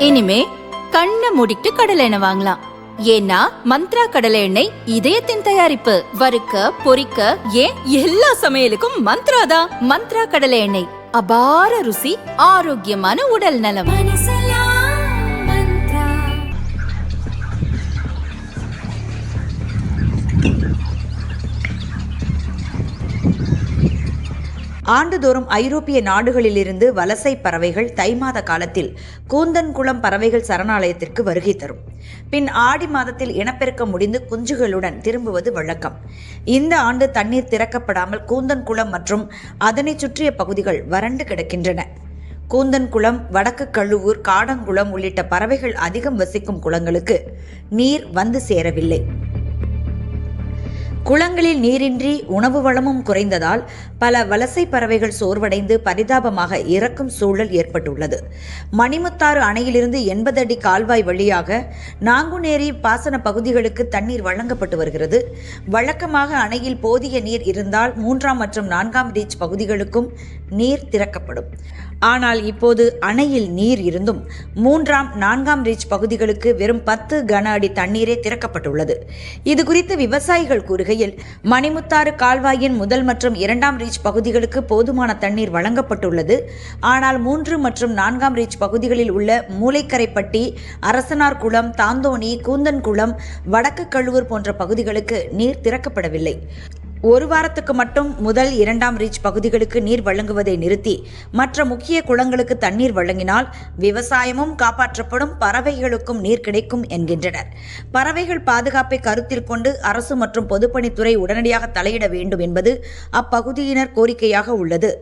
இனிமே கண்ணை மூடிட்டு கடலை எண்ணெய் வாங்கலாம். ஏன்னா மந்த்ரா கடலை எண்ணெய் இதயத்தின் தயாரிப்பு. வறுக்க பொரிக்க ஏன் எல்லா சமையலுக்கும் மந்த்ரா தான். மந்த்ரா கடலை எண்ணெய், அபார ருசி, ஆரோக்கியமான உடல் நலம். ஆண்டுதோறும் ஐரோப்பிய நாடுகளிலிருந்து வலசை பறவைகள் தை மாத காலத்தில் கூந்தன்குளம் பறவைகள் சரணாலயத்திற்கு வருகை தரும். பின் ஆடி மாதத்தில் இனப்பெருக்கம் முடிந்து குஞ்சுகளுடன் திரும்புவது வழக்கம். இந்த ஆண்டு தண்ணீர் திறக்கப்படாமல் கூந்தன்குளம் மற்றும் அதனை சுற்றிய பகுதிகள் வறண்டு கிடக்கின்றன. கூந்தன்குளம், வடக்கு கழுவூர், காடங்குளம் உள்ளிட்ட பறவைகள் அதிகம் வசிக்கும் குளங்களுக்கு நீர் வந்து சேரவில்லை. குளங்களில் நீரின்றி உணவு வளமும் குறைந்ததால் பல வலசை பறவைகள் சோர்வடைந்து பரிதாபமாக இறக்கும் சூழல் ஏற்பட்டுள்ளது. மணிமுத்தாறு அணையிலிருந்து 80 அடி கால்வாய் வழியாக நாங்குநேரி பாசன பகுதிகளுக்கு தண்ணீர் வழங்கப்பட்டு வருகிறது. வழக்கமாக அணையில் போதிய நீர் இருந்தால் 3ஆம் மற்றும் 4ஆம் ரீச் பகுதிகளுக்கும் நீர் திறக்கப்படும். ஆனால் இப்போது அணையில் நீர் இருந்தும் 3ஆம் 4ஆம் ரீச் பகுதிகளுக்கு வெறும் 10 கன அடி தண்ணீரே திறக்கப்பட்டுள்ளது. இது குறித்து விவசாயிகள் கூறுகையில், மணிமுத்தாறு கால்வாயின் முதல் மற்றும் 2ஆம் ரீச் பகுதிகளுக்கு போதுமான தண்ணீர் வழங்கப்பட்டுள்ளது. ஆனால் 3 மற்றும் 4ஆம் ரீச் பகுதிகளில் உள்ள மூளைக்கரைப்பட்டி, அரசனார் குளம், தாந்தோணி, கூந்தன்குளம், வடக்கு கழுவூர் போன்ற பகுதிகளுக்கு நீர் திறக்கப்படவில்லை. ஒரு வாரத்துக்கு மட்டும் முதல் 2ஆம் ரீச் பகுதிகளுக்கு நீர் வழங்குவதை நிறுத்தி மற்ற முக்கிய குளங்களுக்கு தண்ணீர் வழங்கினால் விவசாயமும் காப்பாற்றப்படும், பறவைகளுக்கும் நீர் கிடைக்கும் என்கின்றனர். பறவைகள் பாதுகாப்பை கருத்தில் கொண்டு அரசு மற்றும் பொதுப்பணித்துறை உடனடியாக தலையிட வேண்டும் என்பது அப்பகுதியினர் கோரிக்கையாக உள்ளது.